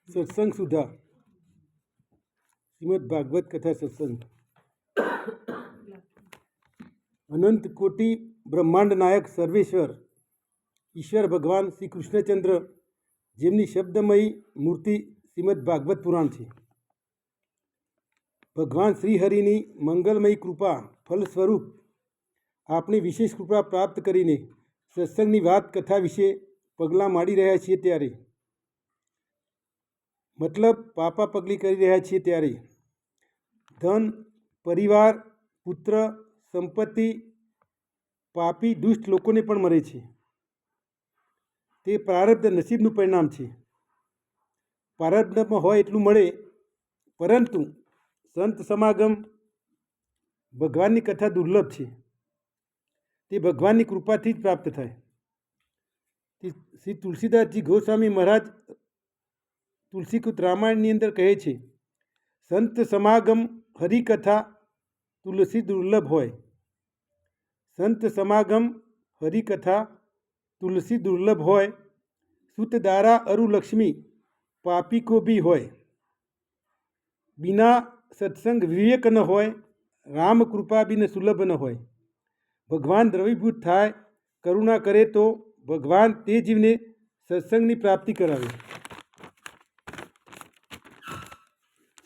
सत्संग सुधा श्रीमद् भागवत कथा सत्संग। अनंत कोटि ब्रह्मांड नायक सर्वेश्वर ईश्वर भगवान श्री कृष्णचंद्र જેમની શબ્દમયી મૂર્તિ શ્રીમદ ભાગવત પુરાણ છે। ભગવાન શ્રીહરિની મંગલમયી કૃપા ફલ સ્વરૂપ આપણે વિશેષ કૃપા પ્રાપ્ત કરીને સત્સંગની વાત કથા વિશે પગલાં માંડી રહ્યા છીએ ત્યારે મતલબ પાપા પગલી કરી રહ્યા છીએ ત્યારે ધન પરિવાર પુત્ર સંપત્તિ પાપી દુષ્ટ લોકોને પણ મળે છે। તે પ્રારબ્ધ નસીબનું પરિણામ છે। પ્રારબ્ધમાં હોય એટલું મળે, પરંતુ સંત સમાગમ ભગવાનની કથા દુર્લભ છે। તે ભગવાનની કૃપાથી જ પ્રાપ્ત થાય। શ્રી તુલસીદાસજી ગોસ્વામી મહારાજ તુલસીકૃત રામાયણની અંદર કહે છે, સંત સમાગમ હરિકથા તુલસી દુર્લભ હોય। સંત સમાગમ હરિકથા तुलसी दुर्लभ होय, सुत दारा अरु लक्ष्मी पापी को भी होय। बिना सत्संग विवेक न होय, राम कृपा बिन सुलभ न होय। भगवान द्रवीभूत थाय, करुणा करे तो भगवान ते जीवने सत्संगनी प्राप्ति करावे।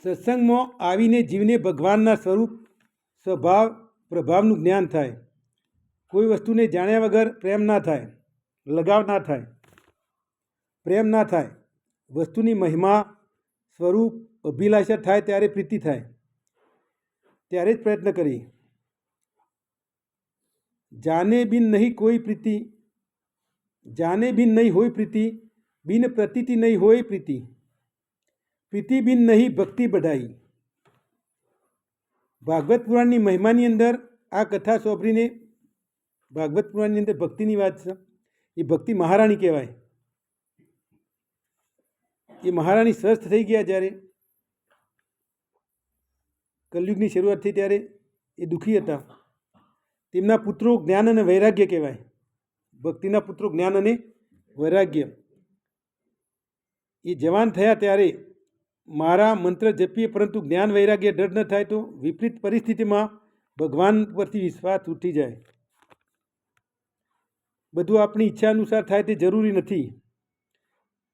सत्संगमां आवीने जीवने भगवानना स्वरूप स्वभाव प्रभावनुं ज्ञान थाय। कोई वस्तुने जाण्या वगर प्रेम ना थाय, लगाव ना थाय, प्रेम ना थाय। वस्तुनी महिमा स्वरूप अभिलाषा थाय त्यारे प्रीति थाय, त्यारे ज प्रयत्न करी। जाने बिन नहीं कोई प्रीति, जाने बिन नहीं होय प्रीति, बिन प्रतीति नहीं होय प्रीति, प्रीति बिन नहीं भक्ति बढ़ाई। भागवत पुराणनी महिमानी अंदर आ कथा सोंपरीने भागवत पुराणनी अंदर भक्तिनी वात छे। ये भक्ति महाराणी कहेवाय। ये महाराणी स्वस्थ थई गया ज्यारे कलयुगनी शरूआत थई त्यारे ए दुखी हता। तेमना पुत्रो ज्ञान अने वैराग्य कहेवाय। भक्तिना पुत्रो ज्ञान अने वैराग्य ये जवान थया त्यारे मारा मंत्र जपीए, परंतु ज्ञान वैराग्य डर न थाय तो विपरीत परिस्थिति में भगवान परथी विश्वास उठी जाए। बधुं आपणी इच्छा अनुसार थाय ते जरूरी नथी।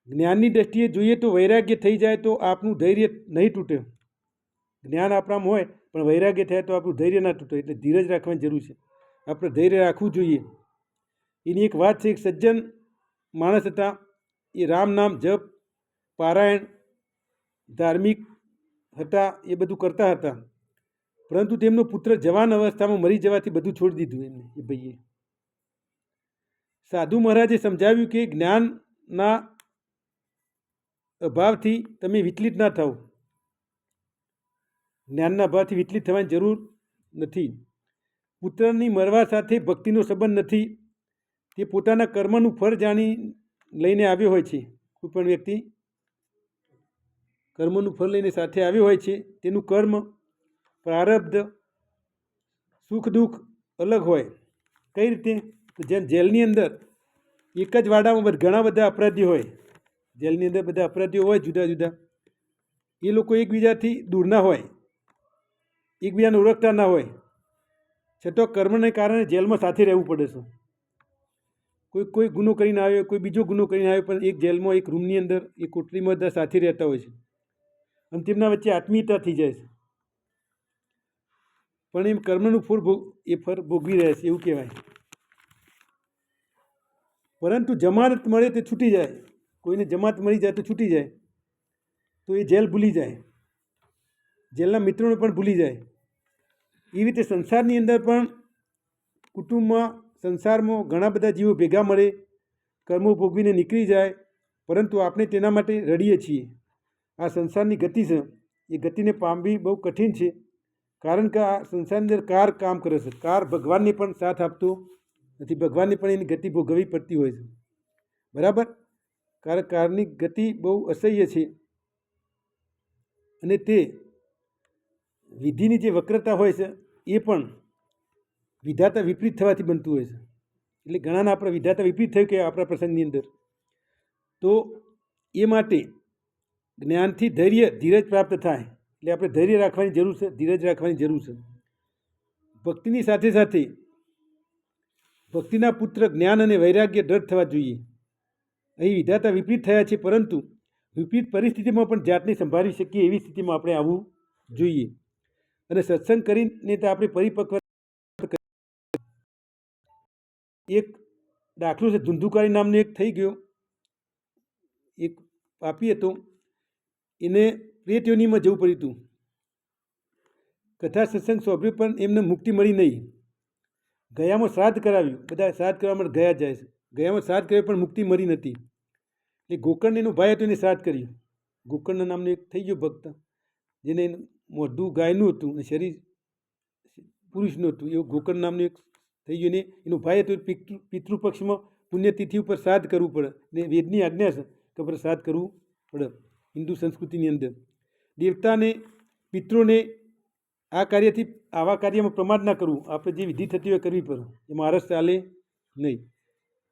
ज्ञाननी दृष्टिए जोईए तो वैराग्य थई जाए तो आपनुं धैर्य नहीं तूटे। ज्ञान आपणामां होय पण वैराग्य थाय तो आपनुं धैर्य ना तूटे। एटले धीरज राखवानी जरूर छे। आपणे धैर्य राखवुं जोईए। एनी एक वात छे, एक सज्जन माणस हता। ए राम नाम जप पारायण धार्मिक हता, ए बधुं करता हता, परंतु तेमनो पुत्र जवान अवस्थामां मरी जवाथी बधुं छोड़ी दीधुं। एमणे ए भाईए साधु महाराजे समझाव्युं के ज्ञानना अभावथी तमे विचलित ना थाओ। ज्ञानना अभावथी विचलित थवानी जरूर नथी। पुत्रनी मरवा साथे भक्तिनो संबंध नथी। ते पोताना कर्मनुं फळ जाणी लईने आव्यो होय छे। कोई पण व्यक्ति कर्मनुं फळ लईने साथे आव्यो होय छे। तेनुं कर्म प्रारब्ध सुख दुख अलग होय। कई रीते? तो जेम जेलनी अंदर एक ज वाडामां घणा बधा अपराधीओ होय। जेलनी अंदर बधा अपराधीओ होय जुदा जुदा। ए लोको एकबीजाथी दूर ना होय, एकबीजाने ओळखता ना होय, छतां कर्मने कारणे जेलमां साथे रहेवुं पड़े छे। कोई गुनो करीने आव्यो, कोई बीजो गुनो करीने आव्यो, पण एक जेलमां एक रूमनी अंदर एक कोठरीमां बधा साथे रहता होय छे अने तेमना वच्चे आत्मीयता थई जाय छे। पण एम कर्मनुं फळ भोगवी रह्या छे एवुं कहेवाय। परंतु जमानत मळे तो छूटी जाए। कोईने जमानत मळी जाए तो छूटी जाए तो ये जेल भूली जाए, जेलना मित्रोने पण भूली जाए। एवी रीते संसारनी अंदर पण कुटुंबमां संसारमां घणा बधा जीवो भेगा मळे, कर्मो भोगवीने निकળી जाए, परंतु आपणे तेना माटे रड़ीए छीए। आ संसारनी गति छे, ए गतिने पामवी बहु कठिन छे। कारण के आ संसारनी अंदर कार काम करे छे। कार भगवानने पण साथ आपतो નથી। ભગવાનને પણ એની ગતિ ભોગવવી પડતી હોય છે, બરાબર? કારણ કારની ગતિ બહુ અસહ્ય છે અને તે વિધિની જે વક્રતા હોય છે એ પણ વિધાતા વિપરીત થવાથી બનતું હોય છે। એટલે ઘણાના આપણા વિધાતા વિપરીત થયું કે આપણા પ્રસંગની અંદર. તો એ માટે જ્ઞાનથી ધૈર્ય ધીરજ પ્રાપ્ત થાય. એટલે આપણે ધૈર્ય રાખવાની જરૂર છે, ધીરજ રાખવાની જરૂર છે. ભક્તિની સાથે સાથે ભક્તિના પુત્ર જ્ઞાન અને વૈરાગ્ય દ્રઢ થવા જોઈએ. અહીં વિધાતા વિપરીત થયા છે, પરંતુ વિપરીત પરિસ્થિતિમાં પણ જાતને સંભાળી શકીએ એવી સ્થિતિમાં આપણે આવવું જોઈએ. અને સત્સંગ કરીને તો આપણે પરિપક્વ. એક દાખલો છે, ધુંધુકારી નામનો એક થઈ ગયો, એક પાપી હતો. એને પ્રેત યોનિમાં જવું પડ્યું હતું. કથા સત્સંગ સાંભળ્યું પણ એમને મુક્તિ મળી નહીં. ગયામાં શ્રાદ્ધ કરાવ્યું, બધા શ્રાદ્ધ કરવા માટે ગયા જાય છે. ગયામાં શ્રાદ્ધ કર્યું પણ મુક્તિ મળી નથી. એટલે ગોકર્ણ એનો ભાઈ હતો, એને શ્રાદ્ધ કર્યું. ગોકર્ણ નામનો એક થઈ ગયો ભક્ત, જેને મોઢું ગાયનું હતું અને શરીર પુરુષનું હતું. એવું ગોકર્ણ નામનું એક થઈ ગયું. ને એનો ભાઈ હતો. પિતૃપક્ષમાં પુણ્યતિથિ ઉપર શ્રાદ્ધ કરવું પડે ને વેદની આજ્ઞા છે કે આપણે શ્રાદ્ધ કરવું પડે. હિન્દુ સંસ્કૃતિની અંદર દેવતાને પિતૃને આ કાર્યથી આવા કાર્યમાં પ્રમાદ ના કરવું. આપણે જે વિધિ થતી હોય કરવી પડે, એમાં આરસ ચાલે નહીં.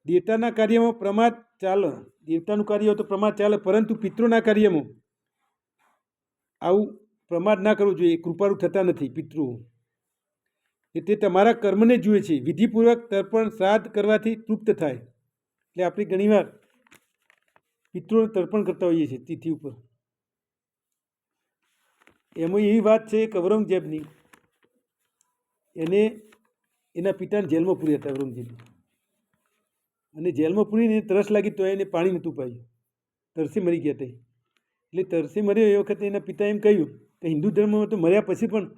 દેવતાના કાર્યમાં પ્રમાદ ચાલે, દેવતાનું કાર્ય હોય તો પ્રમાદ ચાલે, પરંતુ પિતૃના કાર્યમાં આવું પ્રમાદ ના કરવું જોઈએ. કૃપાળુ થતા નથી પિતૃઓ. તે તમારા કર્મને જુએ છે. વિધિપૂર્વક તર્પણ શ્રાદ્ધ કરવાથી તૃપ્ત થાય. એટલે આપણે ઘણીવાર પિતૃઓને તર્પણ કરતા હોઈએ છીએ તિથિ ઉપર. એમાં એવી વાત છે કે ઔરંગઝેબની, એને એના પિતાને જેલમાં પૂર્યા હતા ઔરંગઝેબ. અને જેલમાં પૂરીને તરસ લાગી તો એને પાણી નહોતું પાયું, તરસે મરી ગયા હતા. એટલે તરસે મર્યો એ વખતે એના પિતાએ એમ કહ્યું કે હિન્દુ ધર્મમાં તો મર્યા પછી પણ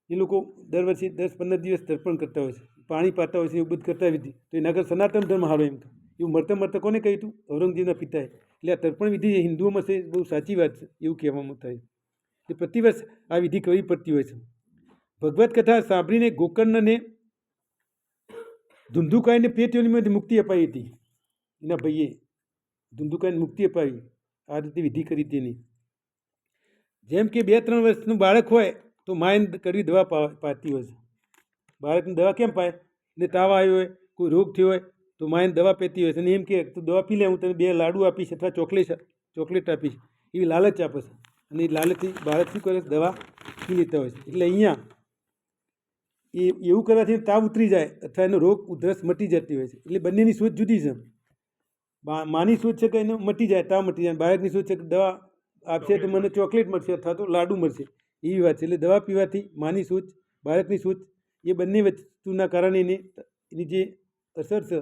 એ લોકો દર વર્ષે 10-15 દિવસ તર્પણ કરતા હોય છે, પાણી પાતા હોય છે, એવું બધું કરતા વિધિ. તો એના આગળ સનાતન ધર્મ હારો એમ તો. એવું મરતા મરતા કોને કહ્યું હતું? ઔરંગઝેબના પિતાએ. એટલે આ તર્પણ વિધિ હિન્દુઓમાં છે, બહુ સાચી વાત છે એવું કહેવામાં થાય. એ પ્રતિવર્ષ આ વિધિ કરવી પડતી હોય છે. ભગવત કથા સાંભળીને ગોકર્ણને ધુંધુકાઈને પ્રેત યોનિમાંથી મુક્તિ અપાઈ હતી. એના ભાઈએ ધુંધુકાઈને મુક્તિ અપાવી, આ રીતે વિધિ કરી તેની. જેમ કે 2-3 વર્ષનું બાળક હોય તો માએ કરવી દવા પાતી હોય છે. બાળકની દવા કેમ પાય? ને તાવ આવ્યો હોય, કોઈ રોગ થયો હોય તો માએ દવા પીતી હોય છે. અને એમ કે તું દવા પી લે, હું તને 2 લાડુ આપીશ અથવા ચોકલેટ આપીશ, એવી લાલચ આપે છે. અને એ લાલચથી બાળક શું કરે? દવા પી લેતા હોય છે. એટલે અહીંયા એ એવું કરવાથી તાવ ઉતરી જાય અથવા એનો રોગ ઉધરસ મટી જતી હોય છે. એટલે બંનેની સોચ જુદી છે. માની સોચ છે કે એને મટી જાય, તાવ મટી જાય. બાળકની સોચ છે કે દવા આપશે તો મને ચોકલેટ મળશે અથવા તો લાડુ મળશે, એવી વાત છે. એટલે દવા પીવાથી માની સોચ, બાળકની સોચ, એ બંને વસ્તુના કારણે એની જે અસર છે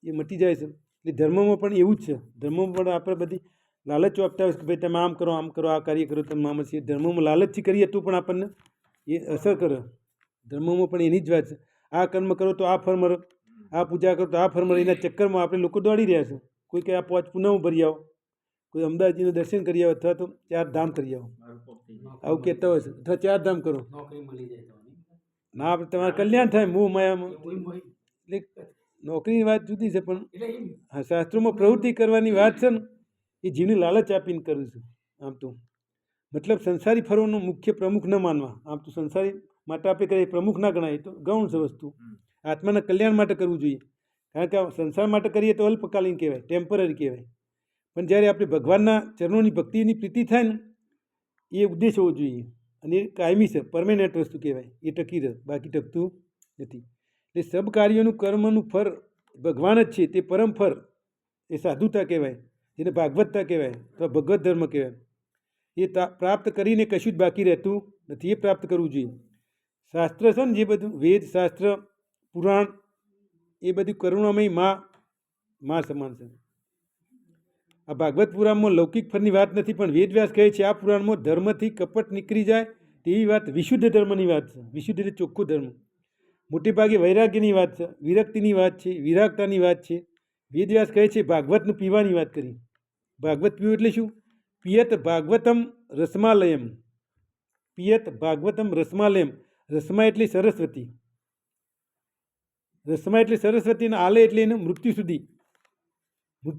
એ મટી જાય છે. એટલે ધર્મમાં પણ એવું જ છે. ધર્મમાં પણ આપણે બધી લાલચો આપતા હોય છે કે ભાઈ તમે આમ કરો, આ કાર્ય કરો, તમે આમ છે. ધર્મમાં લાલચથી કરીએ તો પણ આપણને એ અસર કરે. ધર્મમાં પણ એની જ વાત છે. આ કર્મ કરો તો આ ફળ મળે, આ પૂજા કરો તો આ ફળ મળે. એના ચક્કરમાં આપણે લોકો દોડી રહ્યા છે. કોઈ કે આ 5 પૂનમ ભરી આવો, કોઈ અમદાવાદજીનું દર્શન કરી આવો, અથવા તો 4 ધામ કરી આવો, આવું કહેતા હોય છે. અથવા 4 ધામ કરો, ના આપણે તમારે કલ્યાણ થાય મોહ માયામાં. એટલે નોકરીની વાત જુદી છે, પણ હા શાસ્ત્રોમાં પ્રવૃત્તિ કરવાની વાત છે ને, એ જીવને લાલચ આપીને કરું છું. આમ તો મતલબ સંસારી ફરવાનો મુખ્ય પ્રમુખ ન માનવા. આમ તો સંસારી માટે આપણે કરીએ પ્રમુખ ના ગણાય, તો ગૌણ છે વસ્તુ. આત્માના કલ્યાણ માટે કરવું જોઈએ. કારણ કે સંસાર માટે કરીએ તો અલ્પકાલીન કહેવાય, ટેમ્પરરી કહેવાય. પણ જ્યારે આપણે ભગવાનના ચરણોની ભક્તિની પ્રીતિ થાય ને, એ ઉદ્દેશ હોવો જોઈએ. અને એ કાયમી છે, પરમેનન્ટ વસ્તુ કહેવાય. એ ટકી રહે, બાકી ટકતું નથી. એટલે સબ કાર્યોનું કર્મનું ફળ ભગવાન જ છે. તે પરમ ફળ એ સાધુતા કહેવાય, જેને ભાગવતતા કહેવાય અથવા ભગવત ધર્મ કહેવાય. એ પ્રાપ્ત કરીને કશું જ બાકી રહેતું નથી. એ પ્રાપ્ત કરવું જોઈએ. શાસ્ત્ર છે ને, જે બધું વેદ શાસ્ત્ર પુરાણ, એ બધું કરુણામય મા સમાન છે. આ ભાગવત પુરાણમાં લૌકિક ફળની વાત નથી, પણ વેદવ્યાસ કહે છે આ પુરાણમાં ધર્મથી કપટ નીકળી જાય તેવી વાત વિશુદ્ધ ધર્મની વાત છે. વિશુદ્ધ એટલે ચોખ્ખો ધર્મ. મોટે ભાગે વૈરાગ્યની વાત છે, વિરક્તિની વાત છે, વિરાગતાની વાત છે. વેદવ્યાસ કહે છે ભાગવતનું પીવાની વાત કરી. ભાગવત પીવું એટલે શું? પિયત ભાગવતમ રસમાલયમ. પિયત ભાગવતમ રસમાલયમ. રસમા એટલે સરસ્વતી. રસમા એટલે સરસ્વતી, અને આલે એટલે એને મૃત્યુ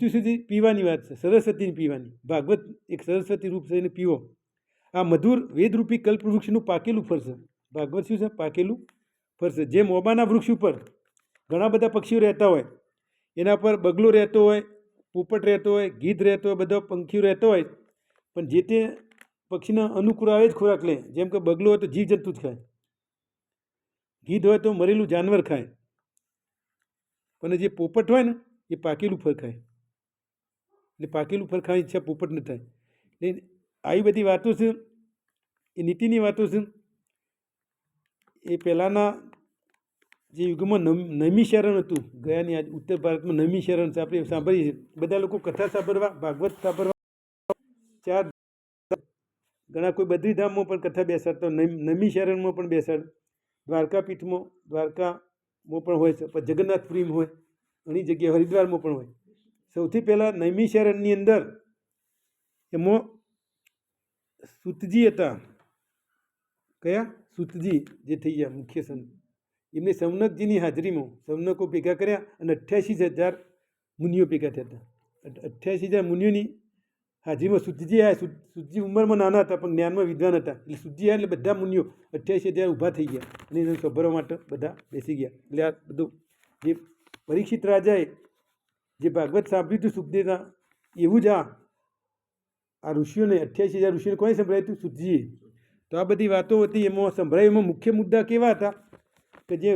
સુધી પીવાની વાત છે. સરસ્વતીને પીવાની. ભાગવત એક સરસ્વતી રૂપ છે, એને પીવો. આ મધુર વેદરૂપી કલ્પવૃક્ષનું પાકેલું ફળ છે. ભાગવત શું છે? પાકેલું ફળ છે. જે મોબાના વૃક્ષ ઉપર ઘણા બધા પક્ષીઓ રહેતા હોય, એના પર બગલો રહેતો હોય, પોપટ રહેતો હોય, ગીધ રહેતો હોય, બધા પંખીઓ રહેતો હોય, પણ જે તે પક્ષીના અનુકૂળ આવે જ ખોરાક લે. જેમ કે બગલો હોય તો જીવજંતુ જ ખાય, ગીધ હોય તો મરેલું જાનવર ખાય, પણ જે પોપટ હોય ને એ પાકેલું ફળ ખાય. એટલે પાકેલું ફળ ખાવાની ઈચ્છા પોપટ ન થાય. એટલે આવી બધી વાતો છે એ નીતિની વાતો છે. એ પહેલાંના જે યુગમાં નૈમિષારણ હતું, ગયાની આજ ઉત્તર ભારતમાં નૈમિષારણ છે, આપણે સાંભળીએ છીએ. બધા લોકો કથા સાંભળવા, ભાગવત સાંભળવા, ચાર ઘણા કોઈ બદ્રીધામમાં પણ કથા બેસાડતા, નૈમિષારણમાં પણ બેસાડ, દ્વારકાપીઠમાં, દ્વારકામાં પણ હોય છે, પણ જગન્નાથપુરીમાં હોય, ઘણી જગ્યાએ હરિદ્વારમાં પણ હોય. સૌથી પહેલાં નૈમિષારણની અંદર એમાં સૂતજી હતા. કયા? સૂતજી જે થઈ ગયા મુખ્ય સંત. એમને સૌનકજીની હાજરીમાં સૌનકો ભેગા કર્યા અને 88,000 મુનિઓ ભેગા થયા હતા. 88,000 મુનિઓની હાજરીમાં સૂતજી આવ્યા. સૂતજી ઉંમરમાં નાના હતા પણ જ્ઞાનમાં વિદ્વાન હતા. એટલે સૂતજી આવ્યા એટલે બધા મુનિઓ 88,000 ઊભા થઈ ગયા અને એને સાંભળવા માટે બધા બેસી ગયા. એટલે આ બધું જે પરીક્ષિત રાજાએ જે ભાગવત સાંભળ્યું હતું સુખદેવના, એવું જ આ ઋષિઓને 88,000 ઋષિઓને કોણે સંભળાવ્યું હતું? સૂતજીએ. તો આ બધી વાતો હતી એમાં સંભળાય. એમાં મુખ્ય મુદ્દા કેવા હતા કે જે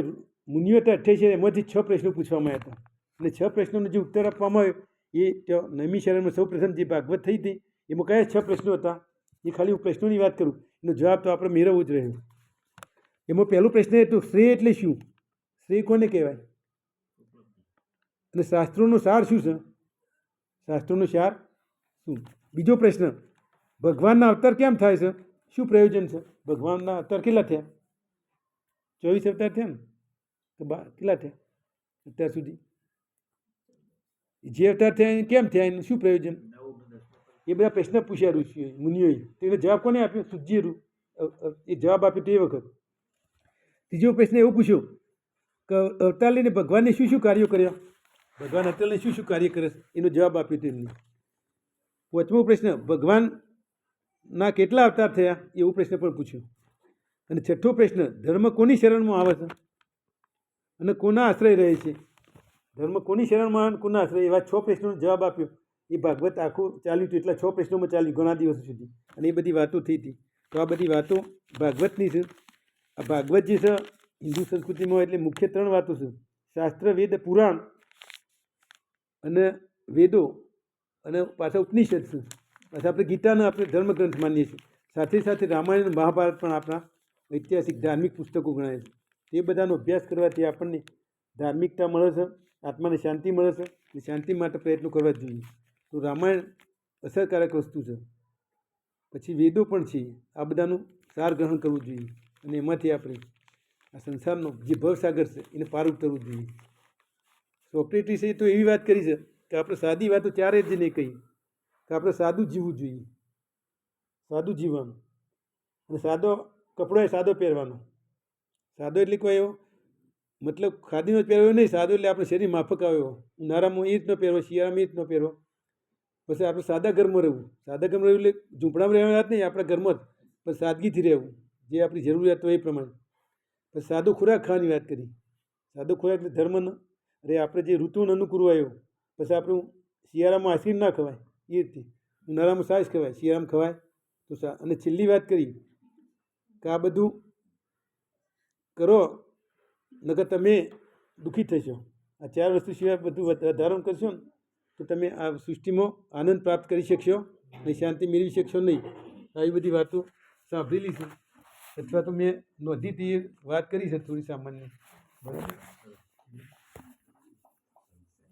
મુનિઓ હતા 88,000, એમાંથી 6 પ્રશ્નો પૂછવામાં આવ્યા હતા. અને 6 પ્રશ્નોનો જે ઉત્તર આપવામાં આવ્યો એ નૈમિષારણમાં સૌ પ્રથમ જે ભાગવત થઈ હતી એમાં કયા 6 પ્રશ્નો હતા એ ખાલી હું પ્રશ્નોની વાત કરું, એનો જવાબ તો આપણે મેળવવો જ રહ્યો. એમાં પહેલો પ્રશ્ન હતો શ્રેય એટલે શું? શ્રેય કોને કહેવાય? અને શાસ્ત્રોનો સાર શું છે? શાસ્ત્રોનો સાર શું? બીજો પ્રશ્ન, ભગવાનના અવતાર કેમ થાય છે? શું પ્રયોજન છે? ભગવાનના અવતાર કેટલા થયા? 24 અવતાર થયા ને? તો કેટલા થયા અત્યાર સુધી? જે અવતાર થયા એ કેમ થયા? એનું શું પ્રયોજન? એ બધા પ્રશ્ન પૂછ્યા ઋષિઓએ, મુનિઓએ. તો એનો જવાબ કોને આપ્યો? સૂતજીએ એ જવાબ આપ્યો તે વખત. ત્રીજો પ્રશ્ન એવો પૂછ્યો કે અવતાર લઈને ભગવાનને શું શું કાર્યો કર્યા? ભગવાન અવતાર લઈને શું શું કાર્ય કરે? એનો જવાબ આપ્યો તેમને. પાંચમો પ્રશ્ન, ભગવાનના કેટલા અવતાર થયા? એવો પ્રશ્ન પણ પૂછ્યો. અને છઠ્ઠો પ્રશ્ન, ધર્મ કોની શરણમાં આવે છે અને કોના આશ્રય રહે છે? ધર્મ કોની શરણમાં આવે, કોના આશ્રય? એવા 6 પ્રશ્નોનો જવાબ આપ્યો. એ ભાગવત આખું ચાલ્યું હતું, એટલા 6 પ્રશ્નોમાં ચાલ્યું ઘણા દિવસો સુધી. અને એ બધી વાતો થઈ હતી. તો આ બધી વાતો ભાગવતની છે. આ ભાગવત જે છે હિન્દુ સંસ્કૃતિમાં એટલે મુખ્ય 3 વાતો છે: શાસ્ત્ર, વેદ, પુરાણ અને વેદો અને પાછા ઉપનિષદ છે. પાછા આપણે ગીતાને આપણે ધર્મગ્રંથ માનીએ છીએ. સાથે સાથે રામાયણ અને મહાભારત પણ આપણા ઐતિહાસિક ધાર્મિક પુસ્તકો ગણાય છે. તે બધાનો અભ્યાસ કરવાથી આપણને ધાર્મિકતા મળે છે, આત્માને શાંતિ મળે છે, અને શાંતિ માટે પ્રયત્નો કરવા જોઈએ. તો રામાયણ અસરકારક વસ્તુ છે. પછી વેદો પણ છે. આ બધાનું સાર ગ્રહણ કરવું જોઈએ અને એમાંથી આપણે આ સંસારનો જે ભવસાગર છે એને પાર ઉતરવું જોઈએ. સોક્રેટિસે તો એવી વાત કરી છે કે આપણે સાદી વાતો 4 જ નહીં કહી કે આપણે સાદું જીવવું જોઈએ, સાદું જીવવાનું. અને સાદો કપડો એ સાદો પહેરવાનો. સાદો એટલે કોઈ એવો મતલબ ખાદીનો જ પહેરવો નહીં. સાદો એટલે આપણે શરીર માફક આવ્યો. ઉનાળામાં એ રીતનો પહેરવો, શિયાળામાં એ રીતનો પહેરવો. પછી આપણે સાદા ઘરમાં રહેવું. સાદા ઘરમાં રહેવું એટલે ઝૂંપડામાં રહેવાની વાત નહીં, આપણા ઘરમાં જ પણ સાદગીથી રહેવું, જે આપણી જરૂરિયાત હોય એ પ્રમાણે. પછી સાદો ખોરાક ખાવાની વાત કરી. સાદો ખોરાક એટલે ધર્મનો. અરે આપણે જે ઋતુને અનુકૂળ આવ્યો. પછી આપણું શિયાળામાં આઈસ્ક્રીમ ના ખવાય એ રીતે, ઉનાળામાં છાશ ખવાય, શિયાળામાં ખવાય તો અને છેલ્લી વાત કરી કે આ બધું કરો નકર તમે દુઃખી થશો. આ 4 વસ્તુ સિવાય બધું વધારણ કરશો ને તો તમે આ સૃષ્ટિમાં આનંદ પ્રાપ્ત કરી શકશો અને શાંતિ મેળવી શકશો નહીં. આવી બધી વાતો સાંભળેલી છે અથવા તો મેં નોંધી હતી, એ વાત કરી છે થોડી સામાન્ય. બરાબર.